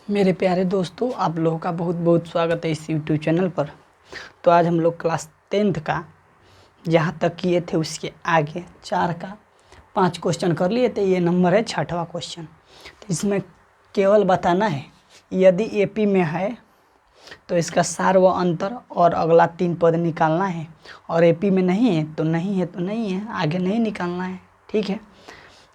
मेरे प्यारे दोस्तों, आप लोगों का बहुत बहुत स्वागत है इस यूट्यूब चैनल पर। तो आज हम लोग क्लास 10th का जहाँ तक किए थे उसके आगे 4 का 5 क्वेश्चन कर लिए थे। ये नंबर है 6वां क्वेश्चन। तो इसमें केवल बताना है यदि एपी में है तो इसका सार व अंतर और अगला 3 पद निकालना है, और एपी में नहीं है तो नहीं है, तो नहीं है, आगे नहीं निकालना है। ठीक है।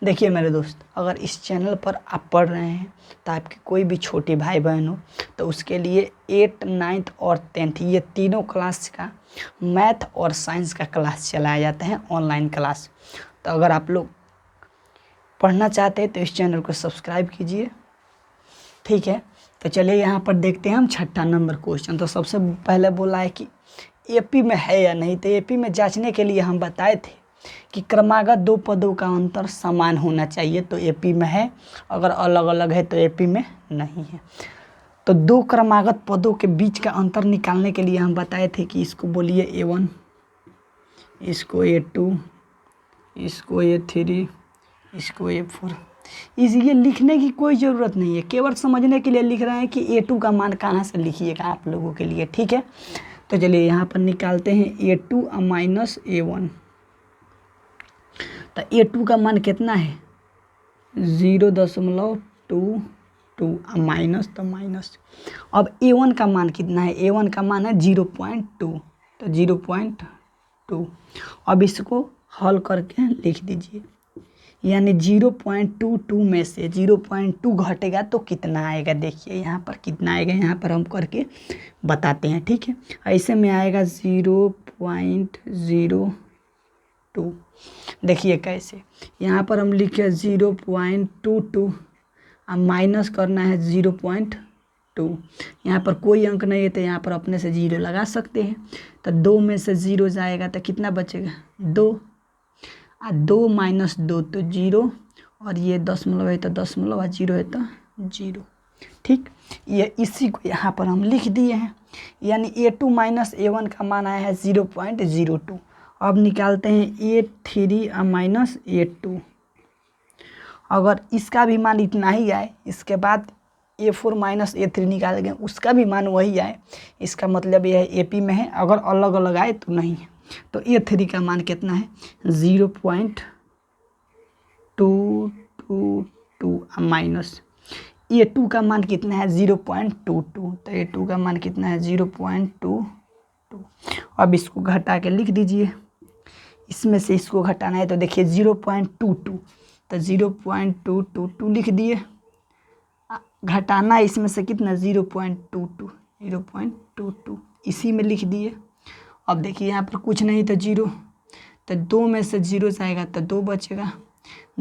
देखिए मेरे दोस्त, अगर इस चैनल पर आप पढ़ रहे हैं तो आपके कोई भी छोटे भाई बहन हो तो उसके लिए 8th 9th और 10th ये तीनों क्लास का मैथ और साइंस का क्लास चलाया जाता है, ऑनलाइन क्लास। तो अगर आप लोग पढ़ना चाहते हैं तो इस चैनल को सब्सक्राइब कीजिए। ठीक है। तो चलिए यहाँ पर देखते हैं हम 6ठा नंबर क्वेश्चन। तो सबसे पहले बोला है कि एपी में है या नहीं। तो एपी में जांचने के लिए हम बताए थे कि क्रमागत 2 पदों का अंतर समान होना चाहिए, तो एपी में है। अगर अलग अलग है तो एपी में नहीं है। तो 2 क्रमागत पदों के बीच का अंतर निकालने के लिए हम बताए थे कि इसको बोलिए A1, इसको A2, इसको A3, इसको A4। ये लिखने की कोई ज़रूरत नहीं है, केवल समझने के लिए लिख रहे हैं कि A2 का मान कहाँ से लिखिएगा आप लोगों के लिए। ठीक है। तो चलिए यहाँ पर निकालते हैं A2 माइनस A1। तो A2 का मान कितना है 0.22 माइनस, तो माइनस। अब A1 का मान कितना है, A1 का मान है 0.2, तो 0.2। अब इसको हल करके लिख दीजिए, यानी 0.22 में से 0.2 घटेगा तो कितना आएगा। देखिए यहाँ पर कितना आएगा, यहाँ पर हम करके बताते हैं। ठीक है। ऐसे में आएगा 0.02। देखिए कैसे, यहाँ पर हम लिखे 0.22 और माइनस करना है 0.2। यहाँ पर कोई अंक नहीं है तो यहाँ पर अपने से 0 लगा सकते हैं। तो 2 में से 0 जाएगा तो कितना बचेगा 2, और 2 माइनस 2 तो 0, और ये दशमलव है तो दशमलव, और 0 है तो 0। ठीक। ये इसी को यहाँ पर हम लिख दिए हैं, यानी A2 माइनस A1 का मान आया है 0.02। अब निकालते हैं A3 माइनस A2। अगर इसका भी मान इतना ही आए, इसके बाद A4 माइनस A3 निकालेंगे, उसका भी मान वही आए, इसका मतलब यह है एपी में है। अगर अलग अलग आए तो नहीं है। तो A3 का मान कितना है 0.222 माइनस A2 का मान कितना है 0.22। तो A2 का मान कितना है 0.22। अब इसको घटा के लिख दीजिए, इसमें से इसको घटाना है तो देखिए 0.22, तो 0.222 लिख दिए। घटाना है इसमें से कितना 0.22 इसी में लिख दिए। अब देखिए यहाँ पर कुछ नहीं तो 0, तो 2 में से 0 जाएगा तो 2 बचेगा,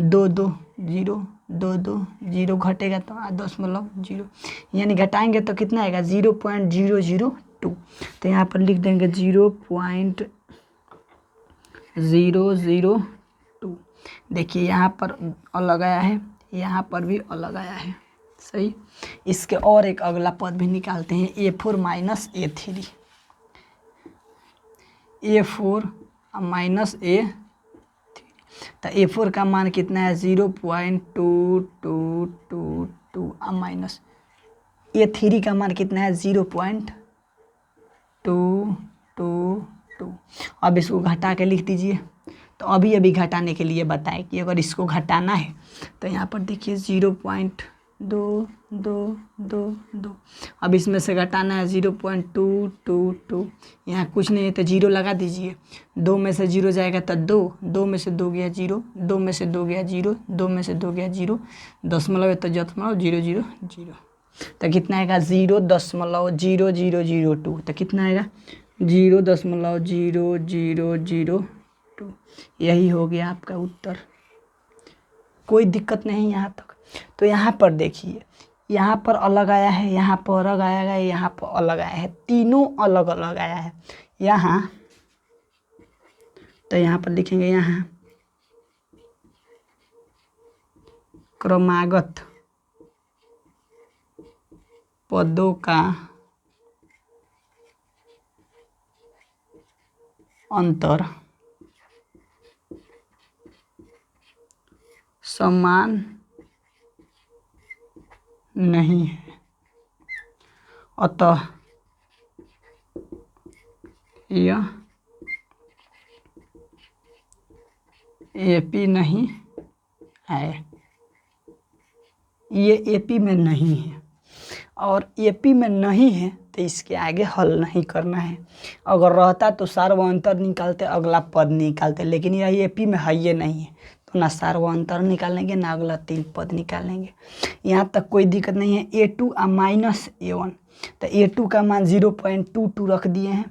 2 2 0, 2 2 0 घटेगा तो 0.0, यानी घटाएंगे तो कितना आएगा 0.002। तो यहाँ पर लिख देंगे 0.002। देखिए यहाँ पर अलग आया है, यहाँ पर भी अलग आया है। सही। इसके और एक अगला पद भी निकालते हैं A4 minus A3। A4 minus A3, तो A4 का मान कितना है 0.2222 माइनस A3 का मान कितना है 0.222। अब इसको घटा के लिख दीजिए। तो अभी घटाने के लिए बताएं कि अगर इसको घटाना है तो यहाँ पर देखिए 0.2222। अब इसमें से घटाना है 0.222। यहाँ कुछ नहीं है तो 0 लगा दीजिए। 2 में से 0 जाएगा तो 2, 2 में से 2 गया 0, 2 में से 2 गया 0, 2 में से 2 गया 0, दशमलव है तो दशमलव 000। तो कितना आएगा 0.0002। तो कितना आएगा 0.0002। यही हो गया आपका उत्तर। कोई दिक्कत नहीं यहाँ तक। तो यहाँ पर देखिए, यहाँ पर अलग आया है, यहाँ पर अलग आया है, यहाँ पर अलग आया है, तीनों अलग अलग आया है यहाँ। तो यहाँ पर लिखेंगे यहाँ क्रमागत पदों का अंतर समान नहीं है। अतः यह एपी नहीं है, ये एपी में नहीं है। और एपी में नहीं है तो इसके आगे हल नहीं करना है। अगर रहता तो सार्वअंतर निकालते, अगला पद निकालते, लेकिन यह एपी में है, ये नहीं है, तो ना सार्वअंतर निकालेंगे ना अगला 3 पद निकालेंगे। यहाँ तक कोई दिक्कत नहीं है। A2 माइनस A1, तो A2 का मान 0.22 रख दिए हैं,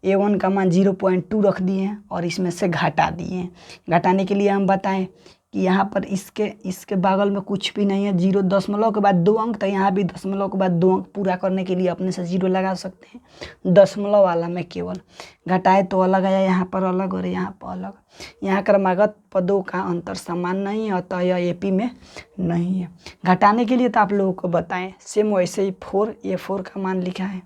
A1 का मान 0.2 रख दिए हैं और इसमें से घटा दिए हैं। घटाने के लिए हम बताएं कि यहाँ पर इसके बगल में कुछ भी नहीं है, 0 दशमलव के बाद 2 अंक, तो यहाँ भी दशमलव के बाद 2 अंक पूरा करने के लिए अपने से 0 लगा सकते हैं। दशमलव वाला में केवल घटाए तो अलग आया, यहाँ पर अलग और यहाँ पर अलग। यहाँ क्रमागत पदों का अंतर समान नहीं है, अतः यह एपी में नहीं है। घटाने के लिए तो आप लोगों को बताएं, सेम वैसे ही A4 का मान लिखा है,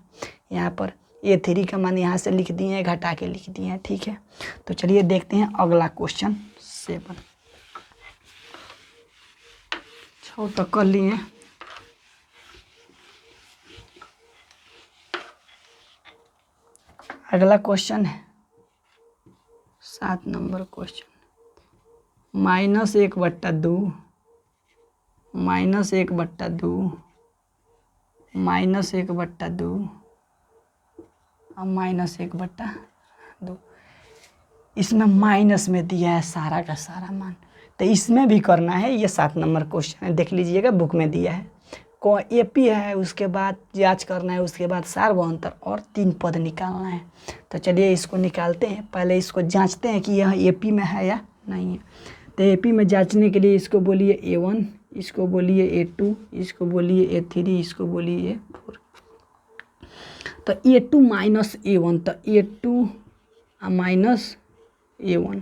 यहाँ पर A3 का मान यहाँ से लिख दिए हैं, घटा के लिख दिए हैं, ठीक है। तो चलिए देखते हैं अगला क्वेश्चन 7। तो कर लिए। अगला क्वेश्चन है 7 नंबर क्वेश्चन, -1/2 -1/2 -1/2 और -1/2। इसमें माइनस में दिया है सारा का सारा मान, तो इसमें भी करना है। ये 7 नंबर क्वेश्चन है, देख लीजिएगा बुक में दिया है। को एपी है, उसके बाद जांच करना है, उसके बाद सार्वअंतर और 3 पद निकालना है। तो चलिए इसको निकालते हैं। पहले इसको जांचते हैं कि यह एपी में है या नहीं है। तो एपी में जांचने के लिए इसको बोलिए A1, इसको बोलिए A2, इसको बोलिए A3, इसको बोलिए A4। तो A2 माइनस A1, तो A2 माइनस A1,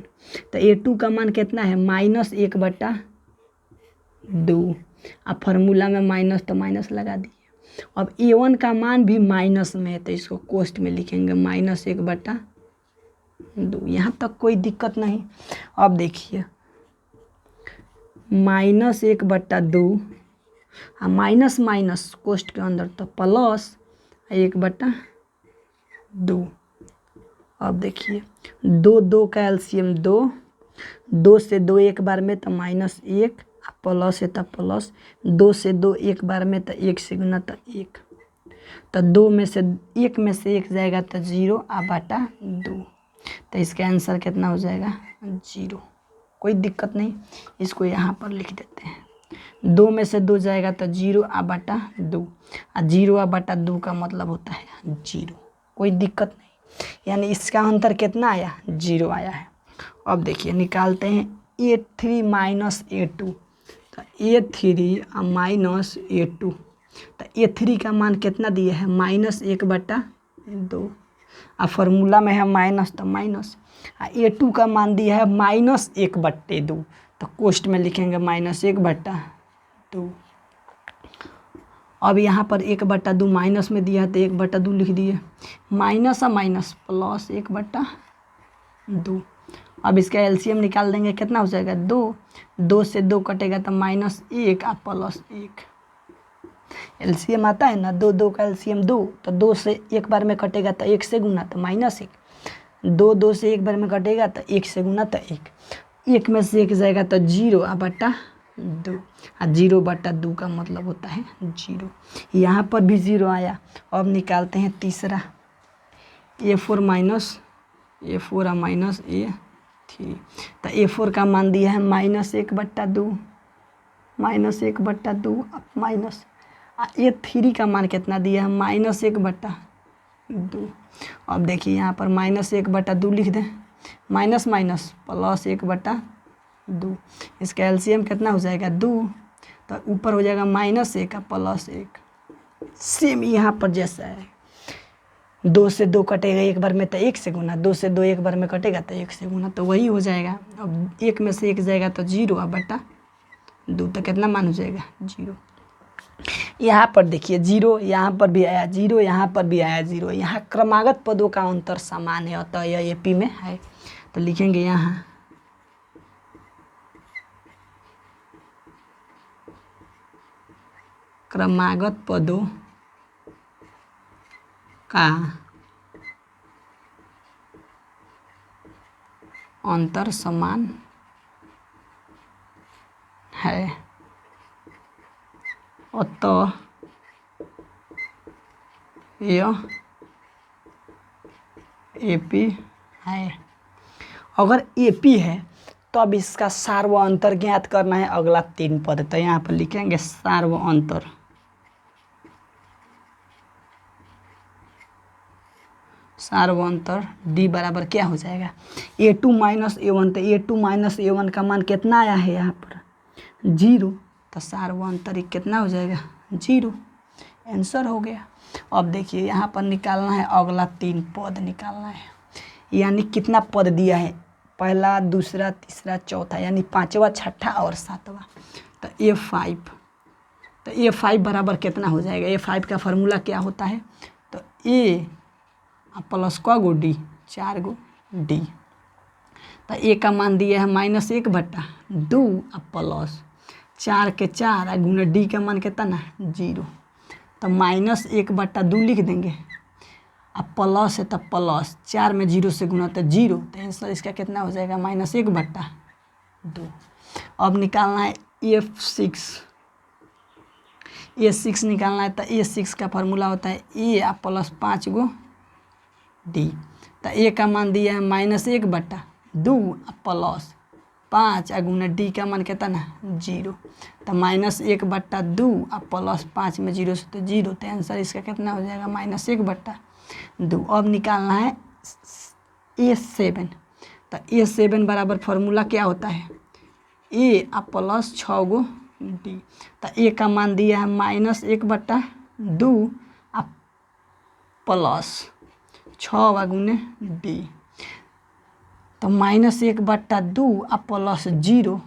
तो A2 का मान कितना है, -1/2। अब फार्मूला में माइनस तो माइनस लगा दिए। अब A1 का मान भी माइनस में है, तो इसको कोष्ट में लिखेंगे -1/2। यहाँ तक कोई दिक्कत नहीं। अब देखिए -1/2 माइनस माइनस कोष्ट के अंदर तो प्लस 1/2। अब देखिए 2 का एलसीएम 2 से 2 एक बार में तो -1, प्लस है तो प्लस, 2 से 2 एक बार में तो 1 से गुना तो 1, तो 2 में से 1 में से 1 जाएगा तो 0/2। तो इसका आंसर कितना हो जाएगा 0। कोई दिक्कत नहीं, इसको यहाँ पर लिख देते हैं। 2 में से 2 जाएगा तो 0/2, और 0/2 का मतलब होता है 0। कोई दिक्कत नहीं, यानी इसका अंतर कितना आया, 0 आया है। अब देखिए निकालते हैं A3 माइनस A2, तो A3 माइनस A2, तो A3 का मान कितना दिया है, -1/2। और फार्मूला में है माइनस तो माइनस, A2 का मान दिया है -1/2, तो कोष्ट में लिखेंगे -1/2। अब यहाँ पर 1/2 माइनस में दिया है तो 1/2 लिख दिए, माइनस और माइनस प्लस 1/2। अब इसका एलसीएम निकाल देंगे, कितना हो जाएगा 2 से 2 कटेगा तो -1 और +1। एलसीएम आता है ना, 2 का एलसीएम 2, तो 2 से एक बार में कटेगा तो 1 से गुना तो -1, 2 से एक बार में कटेगा तो 1 से गुना तो 1 में से 1 जाएगा तो 0/2, और 0/2 का मतलब होता है 0। यहाँ पर भी 0 आया। अब निकालते हैं तीसरा A4 माइनस A3, तो A4 का मान दिया है -1/2, अब माइनस A3 का मान कितना दिया है, -1/2। अब देखिए यहाँ पर -1/2 लिख दें, माइनस माइनस प्लस 1/2। इसका एलसीएम कितना हो जाएगा 2, तो ऊपर हो जाएगा -1 +1। सेम यहाँ पर जैसा है, 2 से 2 कटेगा एक बार में तो 1 से गुना, 2 से 2 एक बार में कटेगा तो 1 से गुना, तो वही हो जाएगा। अब 1 में से 1 जाएगा तो 0/2, तो कितना मान हो जाएगा 0। यहाँ पर देखिए 0, यहाँ पर भी आया 0, यहाँ पर भी आया 0। यहाँ क्रमागत पदों का अंतर समान है, अतः यह एपी में है। तो लिखेंगे यहाँ क्रमागत पदों का अंतर समान है, अतः यह एपी है। अगर एपी है तो अब इसका सार्व अंतर ज्ञात करना है, अगला 3 पद। तो यहाँ पर लिखेंगे सार्व अंतर, सार्व अंतर डी बराबर क्या हो जाएगा, a2 माइनस a1। तो a2 माइनस a1 का मान कितना आया है यहाँ पर 0। तो सार्व अंतर कितना हो जाएगा 0, आंसर हो गया। अब देखिए यहाँ पर निकालना है अगला 3 पद निकालना है, यानी कितना पद दिया है, पहला, दूसरा, तीसरा, चौथा, यानी 5वां, 6ठा और 7वां। तो a5, तो a5 बराबर कितना हो जाएगा, a5 का फार्मूला क्या होता है, तो a प्लस क गो डी, 4 गो डी। तो a का मान दिया है -1/2 प्लस 4 के 4 गुना डी का मान कितना 0। तो -1/2 लिख देंगे, अब प्लस है तो प्लस 4 में 0 से गुना तो 0। तो आंसर इसका कितना हो जाएगा -1/2। अब निकालना है a6 निकालना है। तो a6 का फार्मूला होता है a प्लस 5 गो डी। तो a का मान दिया है -1/2 प्लस 5 गुना डी का मान कितना 0। तो -1/2 प्लस 5 में 0 से तो 0। तो आंसर इसका कितना हो जाएगा -1/2। अब निकालना है a7। तो a7 बराबर फार्मूला क्या होता है a प्लस 6 गो डी। तो a का मान दिया है -1/2 प्लस 6 गुने डी। तो -1/2 प्लस 0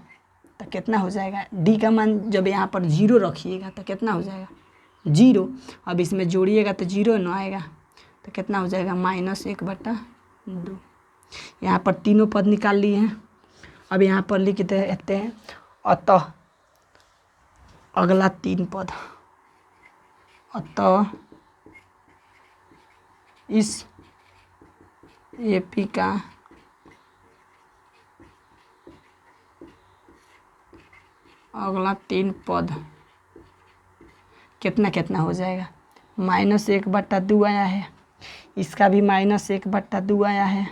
तो कितना हो जाएगा, डी का मान जब यहाँ पर 0 रखिएगा तो कितना हो जाएगा 0। अब इसमें जोड़िएगा तो 0 न आएगा, तो कितना हो जाएगा -1/2। यहाँ पर तीनों पद निकाल लिए हैं। अब यहाँ पर लिख देते हैं अतः अगला 3 पद, अतः इस एपी का अगला 3 पद कितना कितना हो जाएगा, -1/2 आया है, इसका भी -1/2 आया है,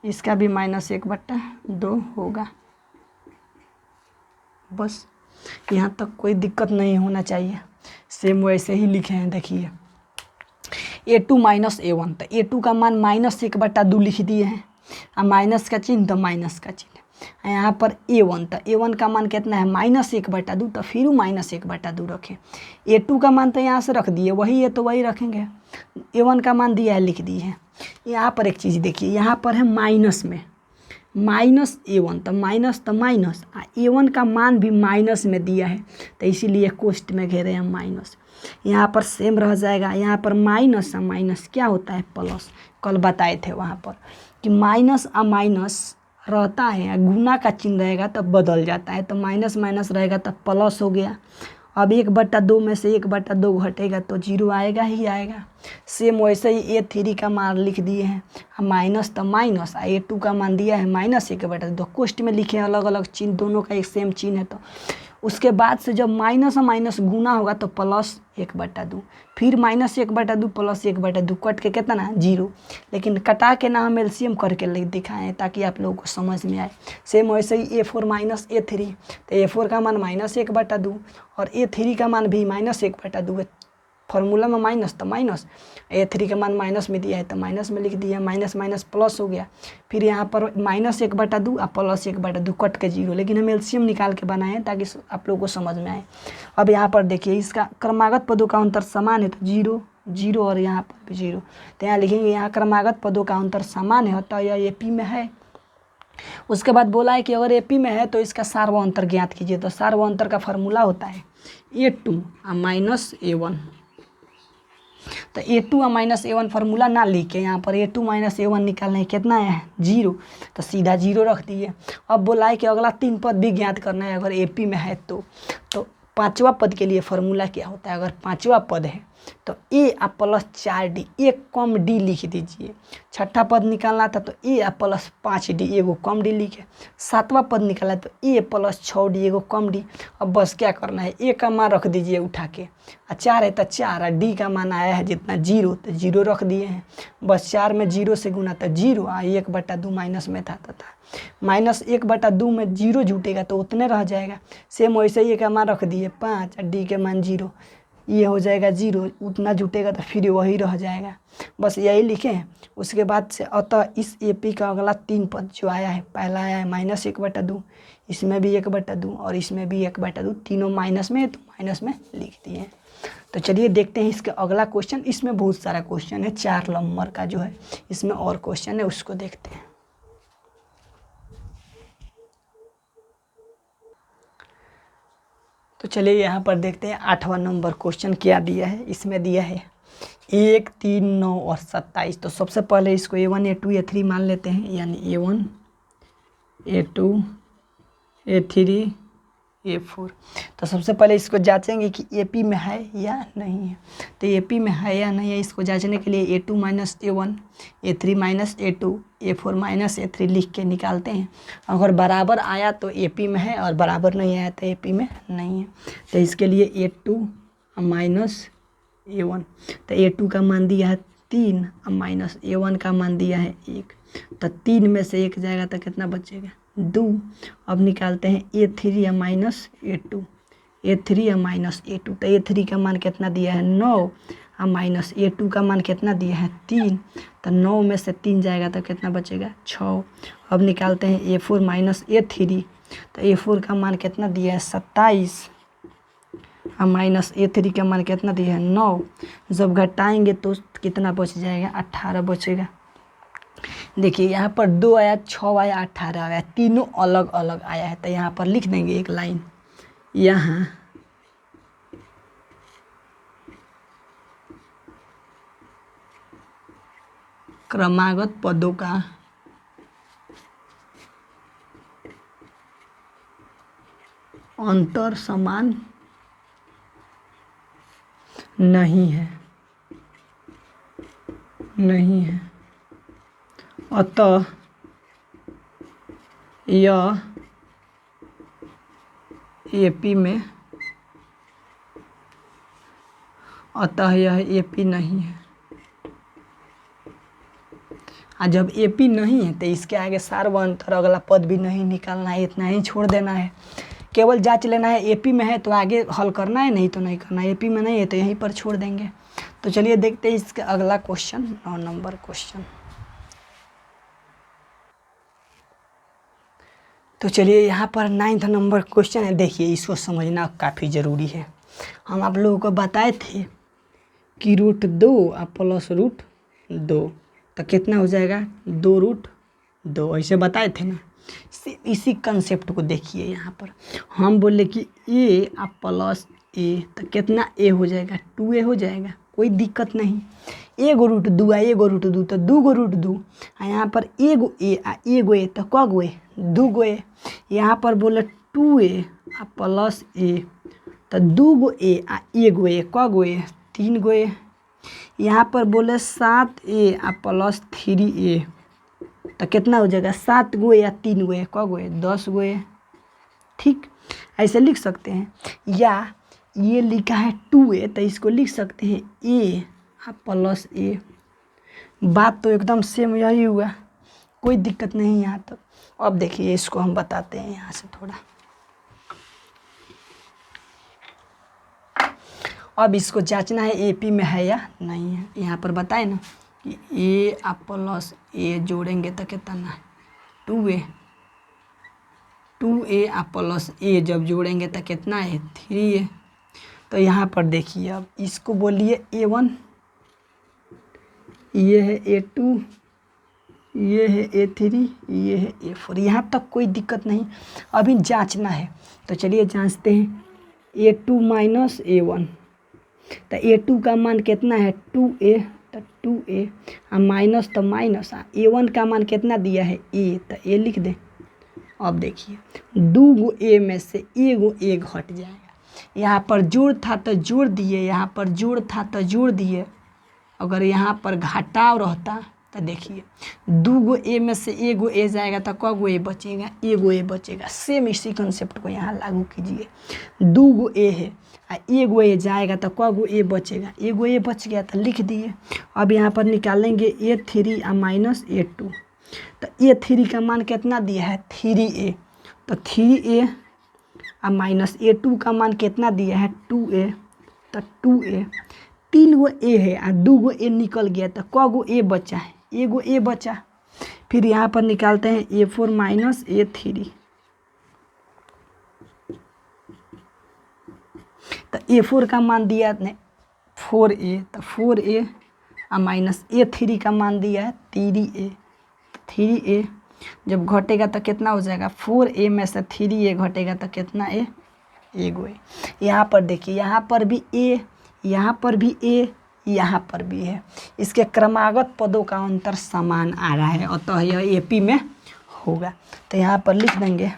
इसका भी -1/2 होगा। बस यहाँ तक कोई दिक्कत नहीं होना चाहिए, सेम वैसे ही लिखे हैं। देखिए a2 माइनस a1, तो a2 का मान -1/2 लिख दिए हैं, और माइनस का चिन्ह तो माइनस का चिन्ह। यहाँ पर a1, तो a1 का मान कितना है -1/2, तो फिर -1/2 रखें। a2 का मान तो यहाँ से रख दिए, वही है तो वही रखेंगे। a1 का मान दिया है लिख दिए हैं। यहाँ पर एक चीज़ देखिए, यहाँ पर है माइनस में -a1, तो माइनस a1 का मान भी माइनस में दिया है, तो इसीलिए कोष्ट में घेरे हैं माइनस। यहाँ पर सेम रह जाएगा, यहाँ पर माइनस और माइनस क्या होता है प्लस। कल बताए थे वहाँ पर कि माइनस और माइनस रहता है, गुना का चिन्ह रहेगा तब बदल जाता है, तो माइनस माइनस रहेगा तब प्लस हो गया। अब 1/2 में से 1/2 घटेगा तो 0 आएगा ही आएगा। सेम वैसे ही a3 का मान लिख दिए हैं, माइनस तो माइनस, a2 का मान दिया है -1/2। कोष्ट में लिखे अलग अलग चिन्ह, दोनों का एक सेम चिन्ह है। तो उसके बाद से जब माइनस और माइनस गुना होगा तो +1/2, फिर -1/2 प्लस 1/2 कट के कितना 0। लेकिन कटा के ना हम एलसीएम करके लिख दिखाएं ताकि आप लोगों को समझ में आए। सेम वैसे ही a4 माइनस a3, तो a4 का मान -1/2 और a3 का मान भी -1/2 है। फार्मूला में माइनस तो माइनस, a3 का मान माइनस में दिया है तो माइनस में लिख दिया, माइनस माइनस प्लस हो गया। फिर यहाँ पर -1/2 और +1/2 कट के 0, लेकिन हम एलसीएम निकाल के बनाए हैं ताकि आप लोगों को समझ में आए। अब यहाँ पर देखिए इसका क्रमागत पदों का अंतर समान है, तो 0 0 और यहाँ पर भी 0, तो यहाँ लिखेंगे यहाँ क्रमागत पदों का अंतर समान है, तो यह एपी में है। उसके बाद बोला है कि अगर एपी में है तो इसका सार्व अंतर ज्ञात कीजिए। तो सार्व अंतर का फार्मूला होता है a2 माइनस a1। तो a2 और -a1 फार्मूला ना लिख के यहाँ पर a2 माइनस a1 निकालना है, कितना है 0, तो सीधा 0 रख दिए। अब बोला है कि अगला 3 पद भी ज्ञात करना है अगर एपी में है तो पांचवा पद के लिए फॉर्मूला क्या होता है, अगर पांचवा पद है तो ए प्लस 4d, एक कम डी लिख दीजिए। छठा पद निकालना था तो ए प्लस 5d, एगो कम डी लिखे। सातवां पद निकाला तो ए प्लस 6d, एगो कम डी। अब बस क्या करना है, ए का मान रख दीजिए उठा के, 4 है तो 4, डी का मान आया है जितना 0 तो 0 रख दिए हैं। बस 4 में 0 से गुना तो 0, 1/2 माइनस में था -1/2 में 0 जुटेगा तो उतने रह जाएगा। सेम वैसे ही ए का मान रख दिए 5, डी के मान 0, ये हो जाएगा 0, उतना जुटेगा तो फिर वही रह जाएगा। बस यही लिखें। उसके बाद से अतः इस एपी का अगला 3 पद जो आया है, पहला आया है -1/2, इसमें भी 1/2 और इसमें भी 1/2, तीनों माइनस में है तो माइनस में लिख दिए। तो चलिए देखते हैं इसका अगला क्वेश्चन। इसमें बहुत सारा क्वेश्चन है, 4 नंबर का जो है इसमें और क्वेश्चन है, उसको देखते हैं। तो चलिए यहाँ पर देखते हैं 8वां नंबर क्वेश्चन क्या दिया है। इसमें दिया है 1, 3, 9 और 27। तो सबसे पहले इसको A1, A2, A3 मान लेते हैं, यानी A1, A2, A3, A4। तो सबसे पहले इसको जांचेंगे कि AP में है या नहीं है। तो AP में है या नहीं है, इसको जांचने के लिए A2 minus A1, A3 minus A2, A4 minus A3 लिख के निकालते हैं। अगर बराबर आया तो AP में है और बराबर नहीं आया तो AP में नहीं है। तो इसके लिए A2 माइनस A1, तो A2 का मान दिया है 3 और माइनस A1 का मान दिया है 1। तो 3 में से 1 जाएगा तो कितना बचेगा, 2। अब निकालते हैं A3 या माइनस A2, A3 या माइनस A2। तो A3 का मान कितना दिया है 9 और माइनस A2 का मान कितना दिया है 3। तो 9 में से 3 जाएगा तो कितना बचेगा, 6। अब निकालते हैं A4 माइनस A3। तो A4 का मान कितना दिया है 27 और माइनस A3 का मान कितना दिया है 9। जब घटाएंगे तो कितना बच जाएगा, 18 बचेगा। देखिए यहाँ पर 2 आया, 6 आया, 18 आया, तीनों अलग अलग आया है। तो यहाँ पर लिख देंगे एक लाइन, यहाँ क्रमागत पदों का अंतर समान नहीं है, अतः यह AP में, अतः यह AP नहीं है। और जब AP नहीं है तो इसके आगे सार्वंतर अगला पद भी नहीं निकालना है, इतना ही छोड़ देना है। केवल जांच लेना है AP में है तो आगे हल करना है, नहीं तो नहीं करना है। AP में नहीं है तो यहीं पर छोड़ देंगे। तो चलिए देखते हैं इसका अगला क्वेश्चन, 9 नंबर क्वेश्चन। तो चलिए यहाँ पर 9th नंबर क्वेश्चन है। देखिए इसको समझना काफ़ी ज़रूरी है। हम आप लोगों को बताए थे कि √2 प्लस √2 तो कितना हो जाएगा, 2√2, ऐसे बताए थे ना। इसी कंसेप्ट को देखिए यहाँ पर हम बोले कि A प्लस A तो कितना A हो जाएगा, 2A हो जाएगा, कोई दिक्कत नहीं। एगो √2 एगो √2 तो 2 √2। यहाँ पर एगो A एगो A तो कगो A, 2 A। यहाँ पर बोले 2A प्लस A तो 2 A एगो A, कगो A, 3 A। यहाँ पर बोले 7A प्लस 3A तो कितना हो जाएगा, 7 या 3 कगो A, 10 A। ठीक, ऐसे लिख सकते हैं। या ये लिखा है 2A तो इसको लिख सकते हैं A प्लस A। बात तो एकदम सेम यही हुआ, कोई दिक्कत नहीं यहाँ तक। अब देखिए इसको हम बताते हैं यहाँ से थोड़ा। अब इसको जांचना है AP में है या नहीं है। यहाँ पर बताए ना कि A प्लस A जोड़ेंगे तो कितना, 2A प्लस A जब जोड़ेंगे तो कितना है, 3A। तो यहाँ पर देखिए अब इसको बोलिए A1, ये है A2, ये है A3, ये है A4। यहाँ तक कोई दिक्कत नहीं, अभी जांचना है। तो चलिए जांचते हैं। A2 माइनस A1 तो A2 का मान कितना है, 2A तो 2A और माइनस तो माइनस, A1 का मान कितना दिया है A तो A लिख दें। अब देखिए 2 A में से एगो A घट जाएगा यहाँ पर जोड़ था तो जोड़ दिए, यहाँ पर जोड़ था तो जोड़ दिए। अगर यहाँ पर घटाव रहता तो देखिए 2 गो ए में से 1 गो ए जाएगा तो क गो ए बचेगा, 1 गो ए बचेगा। सेम इसी कंसेप्ट को यहाँ लागू कीजिए। 2 गो ए है और 1 गो ए जाएगा तो क गो ए बचेगा, 1 गो ए बच गया तो लिख दिए। अब यहाँ पर निकालेंगे A3 और माइनस A2। तो A3 का मान कितना दिया है 3A, तो 3A और माइनस A2 का मान कितना दिया है 2A, तो 2A। 3 गो ए है और 2 गो ए निकल गया तो क गो ए बचा है, 1 गो ए बचा। फिर यहाँ पर निकालते हैं A4 माइनस A3। तो A4 का मान दिया ने 4A, तो 4A और माइनस A3 का मान दिया है 3A। 3A जब घटेगा तो कितना हो जाएगा 4A में से 3A घटेगा तो कितना ए, 1 गो ए। यहाँ पर देखिए यहाँ पर भी ए, यहाँ पर भी ए, यहाँ पर भी है। इसके क्रमागत पदों का अंतर समान आ रहा है, अतः यह AP में होगा। तो यहाँ पर लिख देंगे,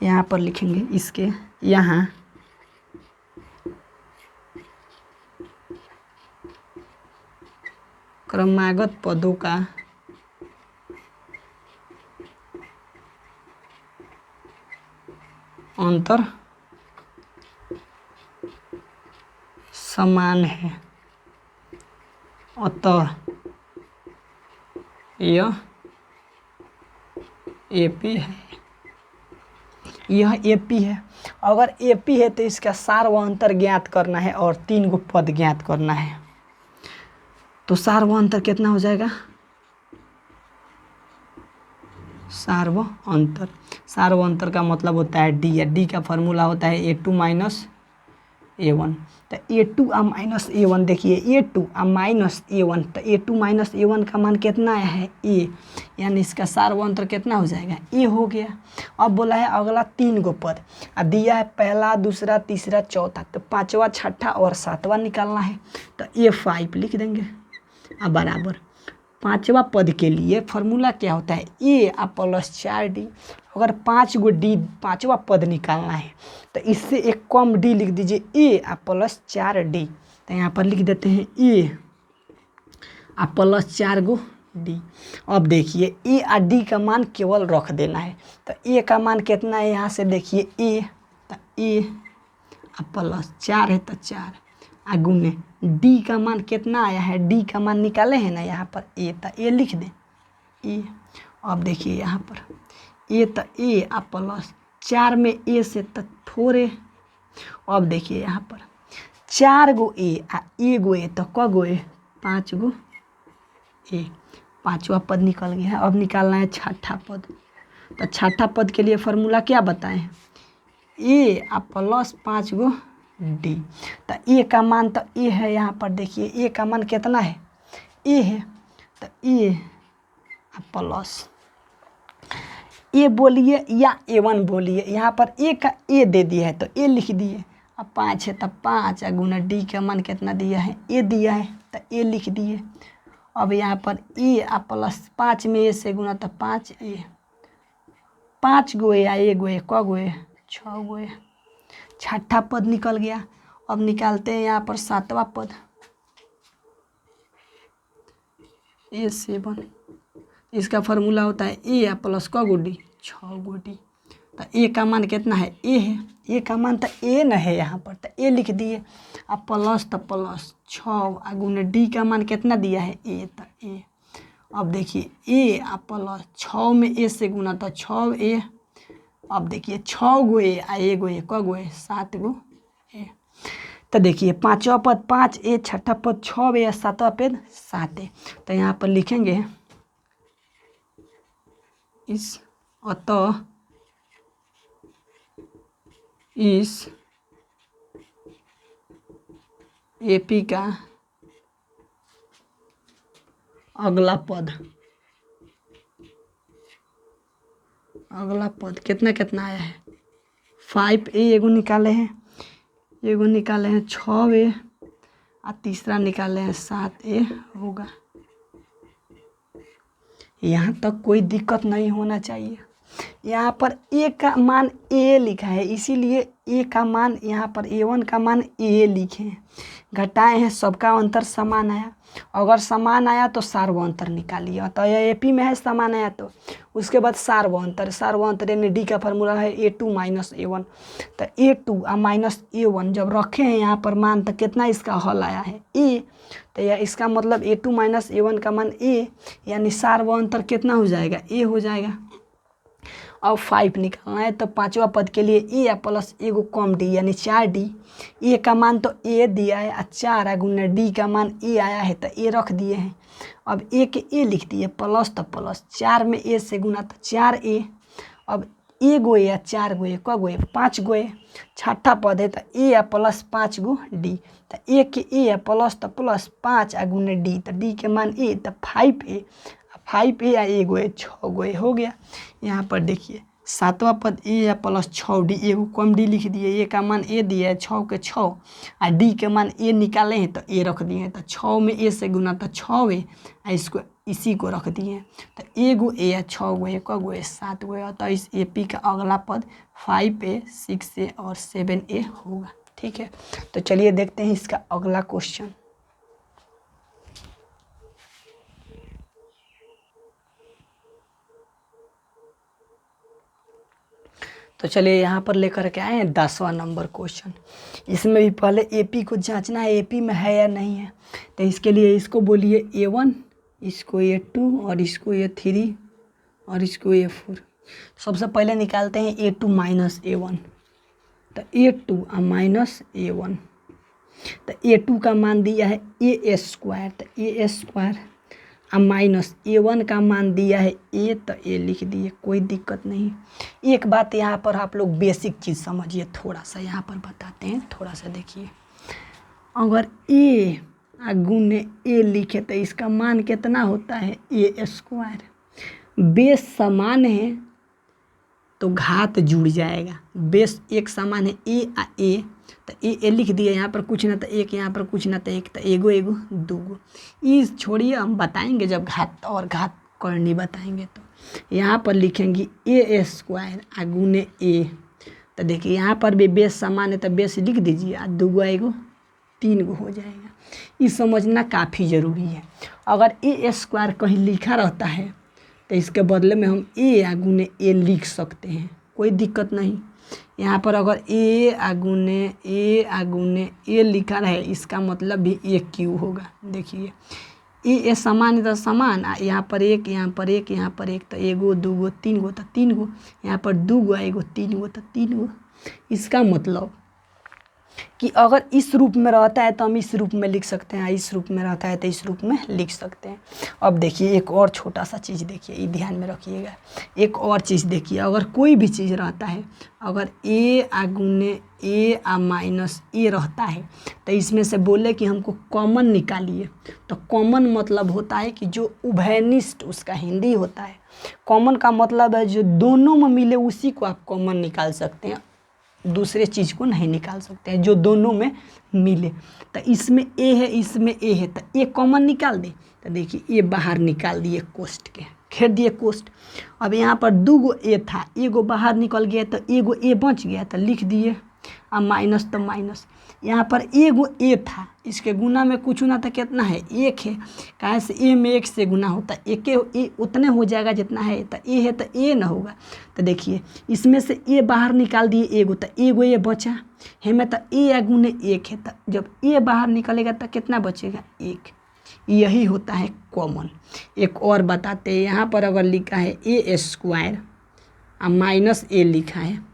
यहाँ पर लिखेंगे इसके यहाँ क्रमागत पदों का अंतर समान है, अतः यह AP है। यह AP है। अगर AP है तो इसका सार व अंतर ज्ञात करना है और 3 गो पद ज्ञात करना है। तो सार व अंतर कितना हो जाएगा, सार व अंतर, सार व अंतर का मतलब होता है D, या D का फॉर्मूला होता है A2 माइनस A1। तो A2 और माइनस A1 देखिए A2 और माइनस A1, तो A2 माइनस A1 का मान कितना आया है A, यानी इसका सार व अंतर कितना हो जाएगा A हो गया। अब बोला है अगला 3 गो पद, अब दिया है पहला, दूसरा, तीसरा, चौथा, तो 5वां, 6ठा और 7वां निकालना है। तो A5 लिख देंगे अब बराबर 5वां पद के लिए फॉर्मूला क्या होता है A प्लस 4D। अगर 5 गो D 5वां पद निकालना है तो इससे एक कम D लिख दीजिए A प्लस 4D। तो यहाँ पर लिख देते हैं A प्लस 4 गो D। अब देखिए A और D का मान केवल रख देना है। तो A का मान कितना है यहाँ से देखिए A, तो A प्लस 4 है तो 4 गुने D का मान कितना आया है, D का मान निकाले हैं ना यहाँ पर A, तो A लिख दें A। अब देखिए यहाँ पर A, तो A प्लस 4 में A से तो 4A। अब देखिए यहाँ पर 4 गो A आ 1 गो A, तो क गो A 5 गो A। 5वां पद निकल गया है। अब निकालना है 6ठा पद। तो 6ठा पद के लिए फॉर्मूला क्या बताएं A प्लस 5 गो D। तो A का मान तो A है, यहाँ पर देखिए A का मान कितना है A है, तो A प्लस A बोलिए या A1 बोलिए, यहाँ पर A का A दे दिया है तो A लिख दिए। अब 5 है तो 5 गुना D का मान कितना दिया है A दिया है तो A लिख दिए। अब यहाँ पर A प्लस 5 में A से गुना तो 5A, 5 go A 1 go A, क गो A 6 गो A। 6ठा पद निकल गया। अब निकालते हैं यहाँ पर 7वां पद A7। इसका फॉर्मूला होता है A प्लस क गो D 6 गो D। तो A का मान कितना है A है, A का मान तो A न है यहाँ पर, तो A लिख दिए। अब प्लस तो प्लस 6 गुने D का मान कितना दिया है A, तो A। अब देखिए A प्लस 6 में A से गुना तो 6A। अब देखिए 6 गो A आ 1 गो A, क गो A 7 गो A। तो देखिए 5वां पद 5A, 6ठा पद 6A, 7वां पद 7A। तो यहाँ पर लिखेंगे इस, अतः इस AP का अगला पद कितना कितना आया है 5A, एगो निकाले हैं 6A और तीसरा निकाले हैं 7A होगा। यहाँ तक कोई दिक्कत नहीं होना चाहिए। यहाँ पर ए का मान ए लिखा है, इसीलिए ए का मान यहाँ पर A1 का मान ए लिखे हैं। घटाए हैं, सबका अंतर समान आया। अगर समान आया तो सार्वअंतर निकालिए। तो यह AP में है, समान आया तो उसके बाद सार्वअंतर यानी D का फार्मूला है A2 माइनस A1। तो A2 और माइनस A1 जब रखे हैं यहाँ पर मान, तो कितना इसका हल आया है A। तो यह इसका मतलब A2 माइनस A1 का मान A, यानी सार्वअंतर कितना हो जाएगा, A हो जाएगा। अब 5 निकालना है, तो पांचवा पद के लिए ए प्लस एगो कम डी यानी 4D। ए का मान तो ए दिया है, 4 गुना डी का मान ए आया है तो ए रख दिए हैं। अब ए के ए लिख दिए, प्लस तो प्लस, 4 में ए से गुना तो 4A। अब ए गो या 4 गो ए, क गो ए, 5 गो ए, छठा पद है तो ए प्लस 5 गो डी। तो ए के ए प्लस तो प्लस 5 गुना डी, तो डी के मान ए तो 5A। 5A या ए गो ए, 6 गो ए हो गया। यहाँ पर देखिए सातवां पद ए प्लस 6D, एगो कम डी लिख दिए। ए का मान ए दिया है 6 के 6 और डी के मान ए निकाले हैं तो ए रख दिए हैं। तो 6 में ए से गुना तो 6A, इसको इसी को रख दिए हैं। तो एगो ए या 6 गो ए, क गो ए, 7 गो ए। तो इस AP का अगला पद 5A, 6A और 7A होगा। ठीक है, तो चलिए देखते हैं इसका अगला क्वेश्चन। तो चलिए यहाँ पर लेकर के आए हैं 10वां नंबर क्वेश्चन। इसमें भी पहले AP को जांचना है AP में है या नहीं है। तो इसके लिए इसको बोलिए A1, इसको A2 और इसको A3 और इसको A4। सबसे पहले निकालते हैं A2 माइनस A1। तो A2 माइनस A1, तो A2 का मान दिया है A स्क्वायर, तो A स्क्वायर अब माइनस A1 का मान दिया है A, तो A लिख दिए, कोई दिक्कत नहीं। एक बात यहाँ पर आप लोग बेसिक चीज़ समझिए, थोड़ा सा यहाँ पर बताते हैं, थोड़ा सा देखिए। अगर A गुने A लिखे तो इसका मान कितना होता है A स्क्वायर। बेस समान है तो घात जुड़ जाएगा। बेस एक समान है A आ A, तो ए लिख दिए, यहाँ पर कुछ ना तो एक, यहाँ पर कुछ ना तो एक, तो एगो एगो दूगो। इस छोड़िए, हम बताएंगे जब घात और घात करनी बताएंगे। तो यहाँ पर लिखेंगे A स्क्वायर गुने A। तो देखिए यहाँ पर भी बेस समान है तो बेस लिख दीजिए, आ दूगो एगो 3 गो हो जाएगा। ये समझना काफ़ी ज़रूरी है। अगर A स्क्वायर कहीं लिखा रहता है तो इसके बदले में हम A गुने A लिख सकते हैं, कोई दिक्कत नहीं। यहाँ पर अगर A गुने A लिखा है, इसका मतलब भी AQ होगा। देखिए A समान है तो समान, यहाँ पर एक, यहाँ पर एक, यहाँ पर एक, तो एगो दूगो 3 गो तो 3 गो, यहाँ पर दूगो एगो 3 गो तो 3 गो। इसका मतलब कि अगर इस रूप में रहता है तो हम इस रूप में लिख सकते हैं, इस रूप में रहता है तो इस रूप में लिख सकते हैं। अब देखिए एक और छोटा सा चीज़ देखिए, ये ध्यान में रखिएगा। एक और चीज़ देखिए, अगर कोई भी चीज़ रहता है, अगर A गुने A माइनस A रहता है तो इसमें से बोले कि हमको कॉमन निकालिए, तो कॉमन मतलब होता है कि जो उभयनिष्ठ, उसका हिंदी होता है। कॉमन का मतलब है जो दोनों में मिले उसी को आप कॉमन निकाल सकते हैं, दूसरे चीज़ को नहीं निकाल सकते हैं, जो दोनों में मिले। तो इसमें A है, इसमें A है, तो A कॉमन निकाल दे। तो देखिए A बाहर निकाल दिए, कोष्ट के घेर दिए कोष्ट। अब यहाँ पर दूगो A था, एगो बाहर निकल गया तो एगो A बच गया, तो लिख दिए। अब माइनस तो माइनस, यहाँ पर एगो A था, इसके गुना में कुछ ना तो कितना है 1 है, कहाँ से A में 1 से गुना होता है, A उतने हो जाएगा जितना है। तो A है तो A ना होगा। तो देखिए इसमें से A बाहर निकाल दिए एगो, तो एगो A बचा है में, तो A गुने 1 है, तो जब A बाहर निकलेगा तो कितना बचेगा 1। यही होता है कॉमन। एक और बताते हैं, यहाँ पर अगर लिखा है A स्क्वायर माइनस A लिखा है,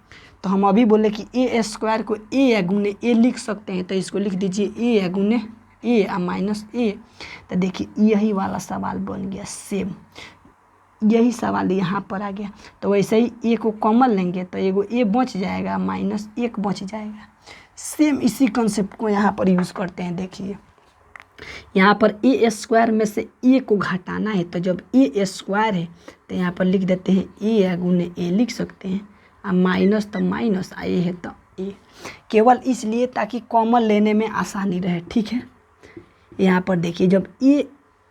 तो हम अभी बोले कि A स्क्वायर को A गुने A लिख सकते हैं, तो इसको लिख दीजिए A गुने A माइनस A। तो देखिए यही वाला सवाल बन गया, सेम यही सवाल यहाँ पर आ गया। तो वैसे ही A को कॉमन लेंगे तो एगो A बच जाएगा, माइनस 1 बच जाएगा। सेम इसी कंसेप्ट को यहाँ पर यूज़ करते हैं। देखिए यहाँ पर A स्क्वायर में से A को घटाना है, तो जब A स्क्वायर है तो यहाँ पर लिख देते हैं A गुने A लिख सकते हैं, माइनस तो माइनस, A है तो A, केवल इसलिए ताकि कॉमन लेने में आसानी रहे। ठीक है, यहाँ पर देखिए जब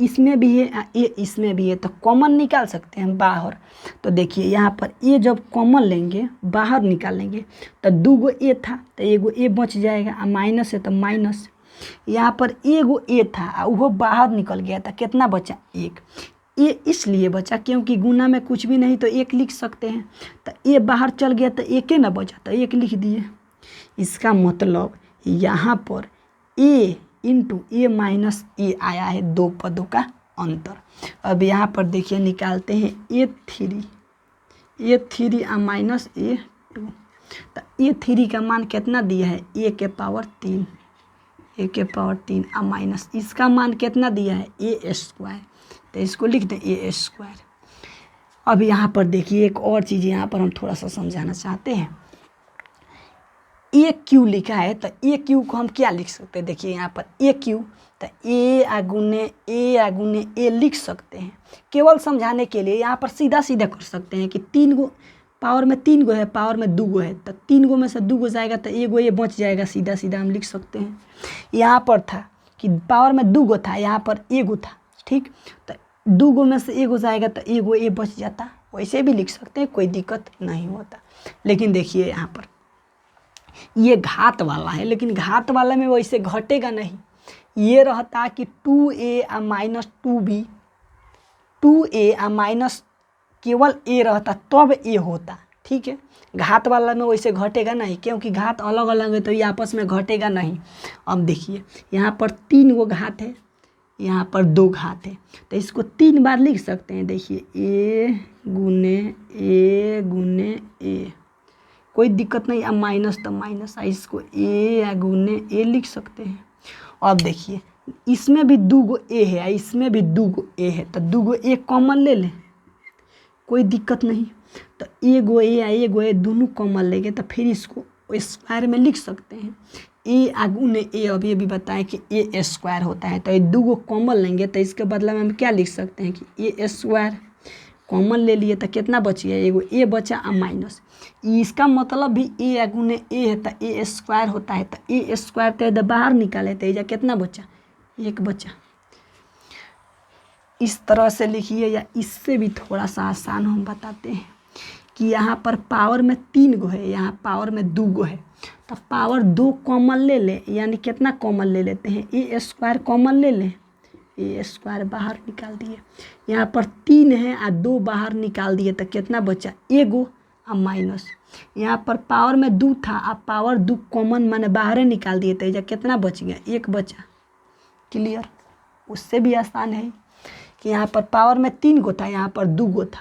इसमें भी है ए इसमें भी है, तो कॉमन निकाल सकते हैं बाहर। तो देखिए यहाँ पर ए जब कॉमन लेंगे बाहर निकालेंगे तो 2 गो ए था तो एगो ए बच जाएगा, आ माइनस है तो माइनस। यहाँ पर एगो ए था आ वो बाहर निकल गया था, कितना बचा 1। ए इसलिए बचा क्योंकि गुना में कुछ भी नहीं तो 1 लिख सकते हैं, तो ए बाहर चल गया तो 1 ना बचा तो 1 लिख दिए। इसका मतलब यहाँ पर ए इंटू ए माइनस ए आया है, 2 पदों का अंतर। अब यहाँ पर देखिए निकालते हैं ए3 आ माइनस ए2, तो ए3 का मान कितना दिया है ए के पावर 3 आ माइनस इसका मान कितना दिया है ए स्क्वायर, तो इसको लिख दें ए स्क्वायर। अब यहाँ पर देखिए एक और चीज़ यहाँ पर हम थोड़ा सा समझाना चाहते हैं। ए क्यू लिखा है तो ए क्यू को हम क्या लिख सकते हैं, देखिए यहाँ पर ए क्यू तो ए आगुने ए लिख सकते हैं। केवल समझाने के लिए यहाँ पर सीधा सीधा कर सकते हैं कि 3 गो पावर में 3 गो है, पावर में 2 गो है, तो 3 गो में से 2 गो जाएगा तो एगो ये बच जाएगा, सीधा सीधा हम लिख सकते हैं। यहाँ पर था कि पावर में 2 गो था, यहाँ पर एगो था, ठीक, तो 2 गो में से एगो जाएगा तो एगो ए बच जाता, वैसे भी लिख सकते हैं, कोई दिक्कत नहीं होता। लेकिन देखिए यहाँ पर ये घात वाला है, लेकिन घात वाला में वैसे घटेगा नहीं, ये रहता कि 2a आ माइनस 2b, 2a आ माइनस केवल a रहता तब a होता, ठीक है। घात वाला में वैसे घटेगा नहीं क्योंकि घात अलग अलग है तो ये आपस में घटेगा नहीं। अब देखिए यहाँ पर 3 गो घात है, यहाँ पर 2 घात है, तो इसको 3 बार लिख सकते हैं। देखिए ए गुने ए, कोई दिक्कत नहीं, अब माइनस तो माइनस, इसको ए गुने ए लिख सकते हैं। अब देखिए इसमें भी 2 गो ए है, इसमें भी 2 गो ए है, तो 2 गो ए कॉमन ले लें, कोई दिक्कत नहीं। तो एगो ए दोनों कॉमन लेंगे तो फिर इसको स्क्वायर में लिख सकते हैं। ए आगुने ए, अब ये भी बताएं कि ए स्क्वायर होता है, तो ये 2 गो कॉमन लेंगे तो इसके बदले में हम क्या लिख सकते हैं कि ए स्क्वायर कॉमन ले लिए तो कितना बच गया, एगो ए बचा आ माइनस, इसका मतलब भी ए आगुने ए है तो ए स्क्वायर होता है, तो ए स्क्वायर तो इधर बाहर निकाले तो इधर कितना बचा 1 बचा। इस तरह से लिखिए, या इससे भी थोड़ा सा आसान हम बताते हैं कि यहाँ पर पावर में 3 गो है, यहाँ पावर में 2 गो है, तो पावर 2 कॉमन ले लें, यानी कितना कॉमन ले लेते हैं ए स्क्वायर कॉमन ले लें, ए स्क्वायर बाहर निकाल दिए। यहाँ पर 3 है आ 2 बाहर निकाल दिए तो कितना बचा एगो आ माइनस। यहाँ पर पावर में 2 था, अब पावर 2 कॉमन माने बाहर निकाल दिए तो इधर कितना बच गया 1 बचा। क्लियर। उससे भी आसान है कि यहाँ पर पावर में 3 गो था, यहाँ पर 2 गो था,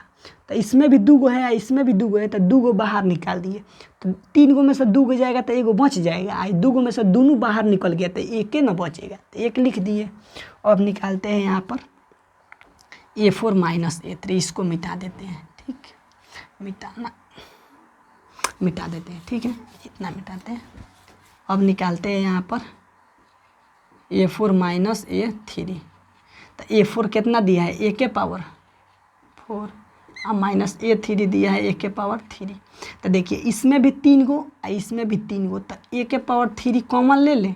तो इसमें भी 2 गो है, इसमें भी 2 गो है, तो 2 गो बाहर निकाल दिए, तो 3 गो में से 2 गो जाएगा तो एगो बच जाएगा, आ 2 गो में से दोनों बाहर निकल गया तो 1 ना बचेगा, तो 1 लिख दिए। अब निकालते हैं यहाँ पर A4 माइनस A3, इसको मिटा देते हैं, ठीक, मिटा देते हैं, ठीक है, इतना मिटाते हैं। अब निकालते हैं यहाँ पर A4 माइनस A3, तो A4 कितना दिया है A के पावर 4 और माइनस A3 दिया है A के पावर 3। तो देखिए इसमें भी 3 गो और इसमें भी 3 गो, तो A के पावर 3 कॉमन ले लें,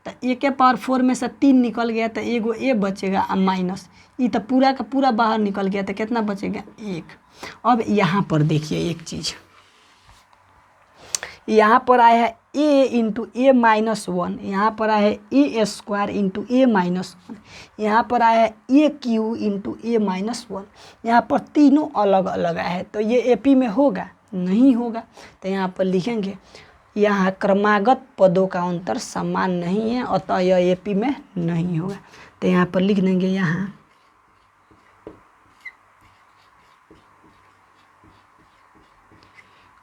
तो A के पावर 4 में से 3 निकल गया तो एगो A बचेगा और माइनस ये तो पूरा का पूरा बाहर निकल गया तो कितना बचेगा 1। अब यहाँ पर देखिए एक चीज़, यहाँ पर आया है a इंटू ए माइनस 1, यहाँ पर आया है ए स्क्वायर इंटू ए माइनस 1, यहाँ पर आया है ए क्यू इंटू ए माइनस 1। यहाँ पर तीनों अलग अलग आया है, तो ये AP में होगा नहीं होगा, तो यहाँ पर लिखेंगे यहाँ क्रमागत पदों का अंतर समान नहीं है, अतः यह AP में नहीं होगा। तो यहाँ पर लिख देंगे यहाँ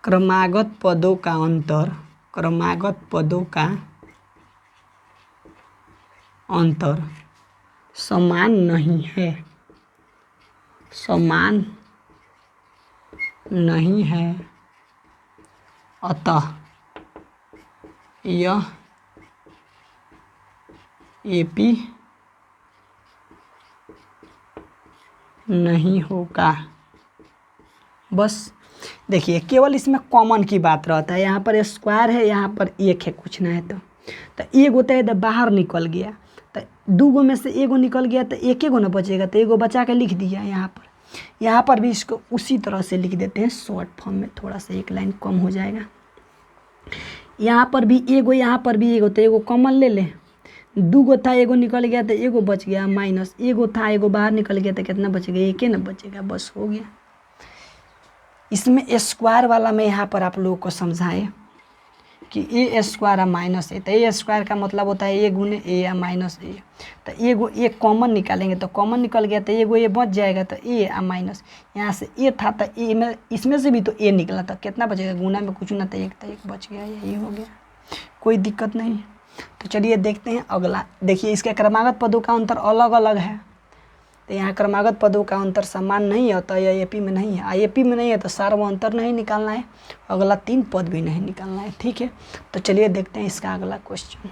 क्रमागत पदों का अंतर समान नहीं है, अतः यह AP नहीं होगा। बस देखिए केवल इसमें कॉमन की बात रहता है, यहाँ पर स्क्वायर है, यहाँ पर 1 है, कुछ ना है, तो 1 होता है तो बाहर निकल गया, तो दो गो में से एगो निकल गया तो एक गो ना बचेगा, तो एगो बचा के लिख दिया यहाँ पर। यहाँ पर भी इसको उसी तरह से लिख देते हैं शॉर्ट फॉर्म में, थोड़ा सा एक लाइन कम हो जाएगा। यहाँ पर भी एगो, यहाँ पर भी एगो, तो एगो कॉमन ले ले। दो गो था, एगो निकल गया तो एगो बच गया, माइनस एगो था, एगो बाहर निकल गया तो कितना बचेगा, एक ही ना बचेगा, बस हो गया। इसमें स्क्वायर वाला में यहाँ पर आप लोगों को समझाए कि ए स्क्वायर माइनस ए, तो ए स्क्वायर का मतलब होता है ए गुने ए या माइनस ए। तो एगो ए कॉमन निकालेंगे तो कॉमन निकल गया तो एगो ए बच जाएगा, तो ए या माइनस, यहाँ से ए था तो ए में, इसमें से भी तो ए निकला था, कितना बचेगा, गुना में कुछ ना तो एक बच गया, यही हो गया, कोई दिक्कत नहीं। तो चलिए देखते हैं अगला। देखिए इसके क्रमागत पदों का अंतर अलग अलग है, तो यहाँ क्रमागत पदों का अंतर समान नहीं है, तो आईएपी में नहीं है, आईएपी में नहीं है तो सार्वअंतर नहीं निकालना है, अगला 3 पद भी नहीं निकालना है, ठीक है। तो चलिए देखते हैं इसका अगला क्वेश्चन।